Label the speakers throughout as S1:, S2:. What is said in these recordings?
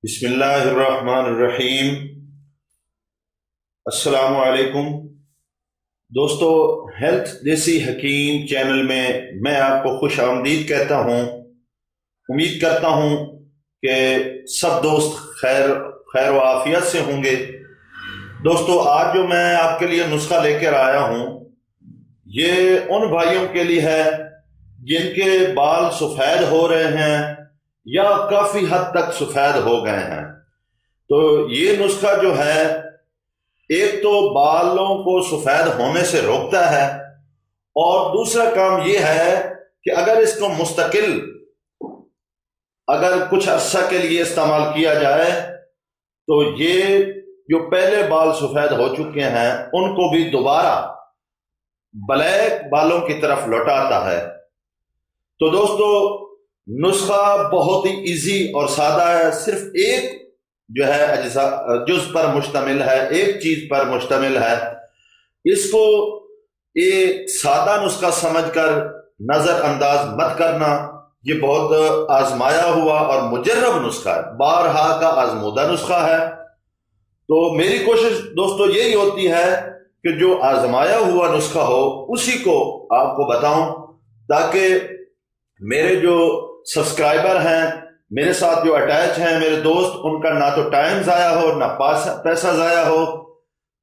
S1: بسم اللہ الرحمن الرحیم۔ السلام علیکم دوستو، ہیلتھ دیسی حکیم چینل میں آپ کو خوش آمدید کہتا ہوں۔ امید کرتا ہوں کہ سب دوست خیر و عافیت سے ہوں گے۔ دوستو، آج جو میں آپ کے لیے نسخہ لے کر آیا ہوں یہ ان بھائیوں کے لیے ہے جن کے بال سفید ہو رہے ہیں یا کافی حد تک سفید ہو گئے ہیں۔ تو یہ نسخہ جو ہے ایک تو بالوں کو سفید ہونے سے روکتا ہے، اور دوسرا کام یہ ہے کہ اگر اس کو مستقل اگر کچھ عرصہ کے لیے استعمال کیا جائے تو یہ جو پہلے بال سفید ہو چکے ہیں ان کو بھی دوبارہ بلیک بالوں کی طرف لوٹاتا ہے۔ تو دوستو، نسخہ بہت ہی ایزی اور سادہ ہے، صرف ایک جو ہے جز پر مشتمل ہے، ایک چیز پر مشتمل ہے۔ اس کو ایک سادہ نسخہ سمجھ کر نظر انداز مت کرنا، یہ بہت آزمایا ہوا اور مجرب نسخہ ہے، بارہا کا آزمودہ نسخہ ہے۔ تو میری کوشش دوستو یہی ہوتی ہے کہ جو آزمایا ہوا نسخہ ہو اسی کو آپ کو بتاؤں، تاکہ میرے جو سبسکرائبر ہیں، میرے ساتھ جو اٹیچ ہیں، میرے دوست، ان کا نہ تو ٹائم ضائع ہو نہ پیسہ ضائع ہو۔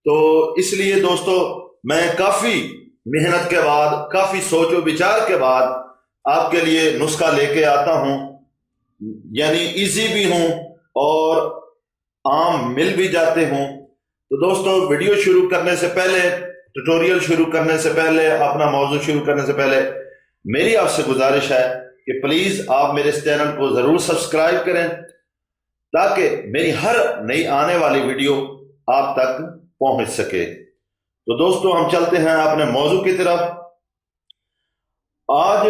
S1: تو اس لیے دوستو، میں کافی محنت کے بعد، کافی سوچ و بچار کے بعد آپ کے لیے نسخہ لے کے آتا ہوں، یعنی ایزی بھی ہوں اور عام مل بھی جاتے ہوں۔ تو دوستو، ویڈیو شروع کرنے سے پہلے، ٹیوٹوریل شروع کرنے سے پہلے، اپنا موضوع شروع کرنے سے پہلے میری آپ سے گزارش ہے کہ پلیز آپ میرے اس چینل کو ضرور سبسکرائب کریں تاکہ میری ہر نئی آنے والی ویڈیو آپ تک پہنچ سکے۔ تو دوستو، ہم چلتے ہیں اپنے موضوع کی طرف۔ آج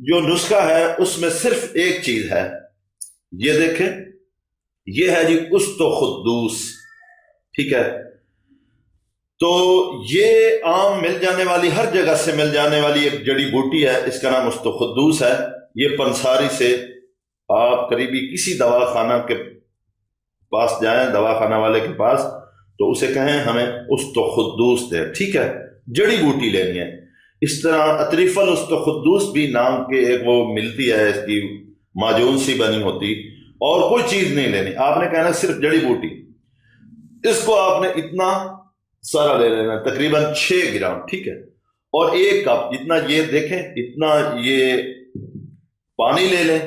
S1: جو نسخہ ہے اس میں صرف ایک چیز ہے، یہ دیکھیں، یہ ہے جی استخدوس، ٹھیک ہے؟ تو یہ عام مل جانے والی، ہر جگہ سے مل جانے والی ایک جڑی بوٹی ہے، اس کا نام استخدوس ہے۔ یہ پنساری سے آپ قریبی کسی دواخانہ کے پاس جائیں، دواخانہ والے کے پاس، تو اسے کہیں ہمیں استخدوس دے، ٹھیک ہے؟ جڑی بوٹی لینی ہے۔ اس طرح اطریف الاستخدوس بھی نام کے ایک وہ ملتی ہے، اس کی معجون سی بنی ہوتی، اور کوئی چیز نہیں لینی، آپ نے کہنا صرف جڑی بوٹی۔ اس کو آپ نے اتنا سارا لے لینا، تقریباً 6 گرام، ٹھیک ہے؟ اور 1 کپ، جتنا یہ دیکھیں اتنا یہ پانی لے لیں،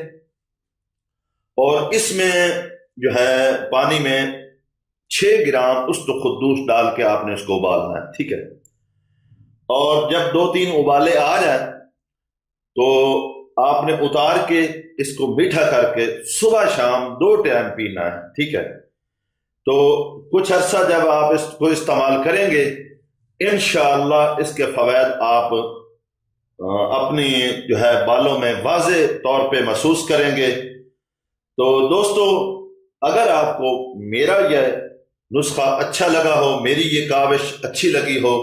S1: اور اس میں جو ہے پانی میں 6 گرام استخدوس ڈال کے آپ نے اس کو ابالنا ہے، ٹھیک ہے؟ اور جب 2-3 ابالے آ جائیں تو آپ نے اتار کے اس کو میٹھا کر کے صبح شام 2 ٹائم پینا ہے، ٹھیک ہے؟ تو کچھ عرصہ جب آپ اس کو استعمال کریں گے انشاءاللہ اس کے فوائد آپ اپنی جو ہے بالوں میں واضح طور پہ محسوس کریں گے۔ تو دوستو، اگر آپ کو میرا یہ نسخہ اچھا لگا ہو، میری یہ کاوش اچھی لگی ہو،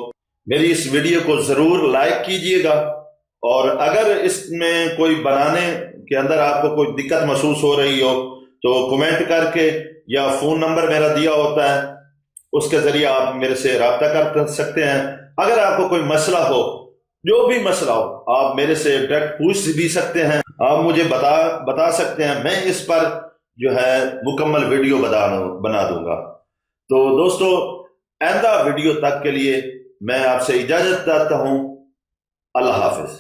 S1: میری اس ویڈیو کو ضرور لائک کیجئے گا، اور اگر اس میں کوئی بنانے کے اندر آپ کو کوئی دقت محسوس ہو رہی ہو تو کمنٹ کر کے، یا فون نمبر میرا دیا ہوتا ہے اس کے ذریعے آپ میرے سے رابطہ کر سکتے ہیں۔ اگر آپ کو کوئی مسئلہ ہو، جو بھی مسئلہ ہو، آپ میرے سے ڈائریکٹ پوچھ بھی سکتے ہیں، آپ مجھے بتا سکتے ہیں، میں اس پر جو ہے مکمل ویڈیو بنا دوں گا۔ تو دوستو، آئندہ ویڈیو تک کے لیے میں آپ سے اجازت چاہتا ہوں۔ اللہ حافظ۔